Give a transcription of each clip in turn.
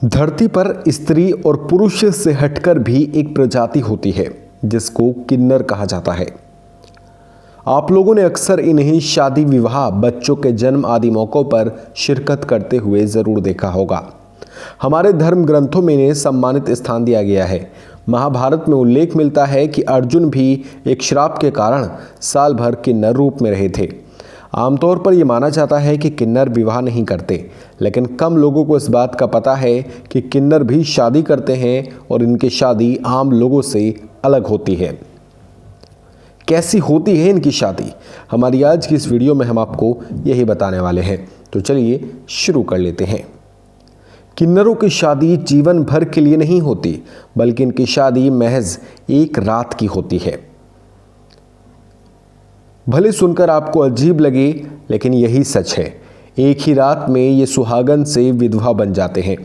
धरती पर स्त्री और पुरुष से हटकर भी एक प्रजाति होती है जिसको किन्नर कहा जाता है। आप लोगों ने अक्सर इन्हें शादी विवाह, बच्चों के जन्म आदि मौक़ों पर शिरकत करते हुए ज़रूर देखा होगा। हमारे धर्म ग्रंथों में इन्हें सम्मानित स्थान दिया गया है। महाभारत में उल्लेख मिलता है कि अर्जुन भी एक श्राप के कारण साल भर किन्नर रूप में रहे थे। आमतौर पर यह माना जाता है कि किन्नर विवाह नहीं करते, लेकिन कम लोगों को इस बात का पता है कि किन्नर भी शादी करते हैं और इनकी शादी आम लोगों से अलग होती है। कैसी होती है इनकी शादी? हमारी आज की इस वीडियो में हम आपको यही बताने वाले हैं। तो चलिए शुरू कर लेते हैं। किन्नरों की शादी जीवन भर के लिए नहीं होती, बल्कि इनकी शादी महज एक रात की होती है। भले सुनकर आपको अजीब लगे, लेकिन यही सच है। एक ही रात में ये सुहागन से विधवा बन जाते हैं।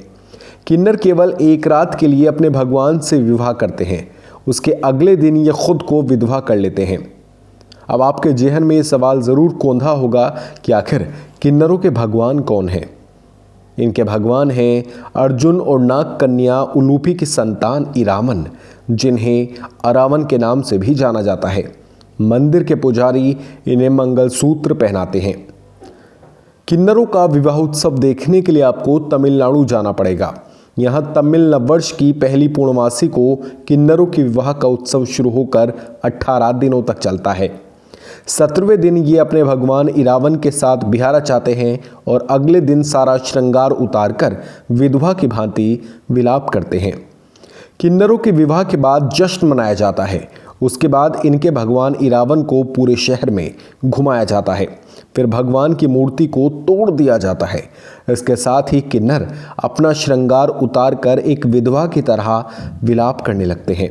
किन्नर केवल एक रात के लिए अपने भगवान से विवाह करते हैं, उसके अगले दिन ये खुद को विधवा कर लेते हैं। अब आपके जेहन में ये सवाल ज़रूर कौंधा होगा कि आखिर किन्नरों के भगवान कौन हैं? इनके भगवान हैं अर्जुन और नाग कन्या उलूपी की संतान इरावन, जिन्हें अरावन के नाम से भी जाना जाता है। मंदिर के पुजारी इन्हें मंगलसूत्र पहनाते हैं। किन्नरों का विवाह उत्सव देखने के लिए आपको तमिलनाडु जाना पड़ेगा। यहाँ तमिल नववर्ष की पहली पूर्णमासी को किन्नरों की विवाह का उत्सव शुरू होकर 18 दिनों तक चलता है। 17वें दिन ये अपने भगवान इरावन के साथ बिहारा चाहते हैं और अगले दिन सारा श्रृंगार उतारकर विधवा की भांति विलाप करते हैं। किन्नरों के विवाह के बाद जश्न मनाया जाता है। उसके बाद इनके भगवान इरावन को पूरे शहर में घुमाया जाता है। फिर भगवान की मूर्ति को तोड़ दिया जाता है। इसके साथ ही किन्नर अपना श्रृंगार उतार कर एक विधवा की तरह विलाप करने लगते हैं।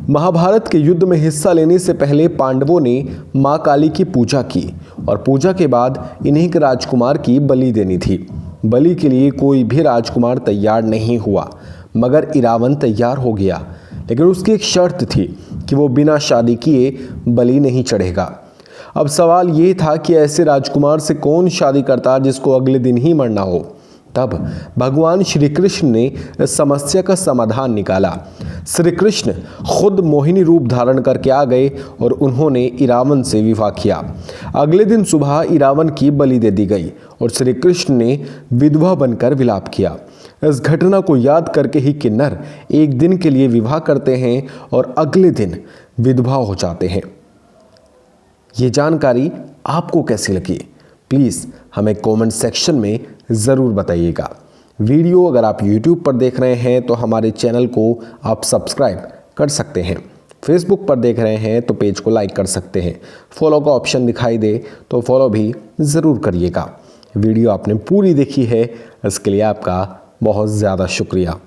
महाभारत के युद्ध में हिस्सा लेने से पहले पांडवों ने मां काली की पूजा की और पूजा के बाद इन्हीं के राजकुमार की बलि देनी थी। बलि के लिए कोई भी राजकुमार तैयार नहीं हुआ, मगर इरावन तैयार हो गया। लेकिन उसकी एक शर्त थी कि वो बिना शादी किए बलि नहीं चढ़ेगा। अब सवाल ये था कि ऐसे राजकुमार से कौन शादी करता जिसको अगले दिन ही मरना हो। तब भगवान श्री कृष्ण ने इस समस्या का समाधान निकाला। श्री कृष्ण खुद मोहिनी रूप धारण करके आ गए और उन्होंने इरावन से विवाह किया। अगले दिन सुबह इरावन की बलि दे दी गई और श्री कृष्ण ने विधवा बनकर विलाप किया। इस घटना को याद करके ही किन्नर एक दिन के लिए विवाह करते हैं और अगले दिन विधवा हो जाते हैं। ये जानकारी आपको कैसी लगी? प्लीज़ हमें कमेंट सेक्शन में ज़रूर बताइएगा। वीडियो अगर आप YouTube पर देख रहे हैं तो हमारे चैनल को आप सब्सक्राइब कर सकते हैं। फेसबुक पर देख रहे हैं तो पेज को लाइक कर सकते हैं। फॉलो का ऑप्शन दिखाई दे तो फॉलो भी ज़रूर करिएगा। वीडियो आपने पूरी देखी है, इसके लिए आपका बहुत ज़्यादा शुक्रिया।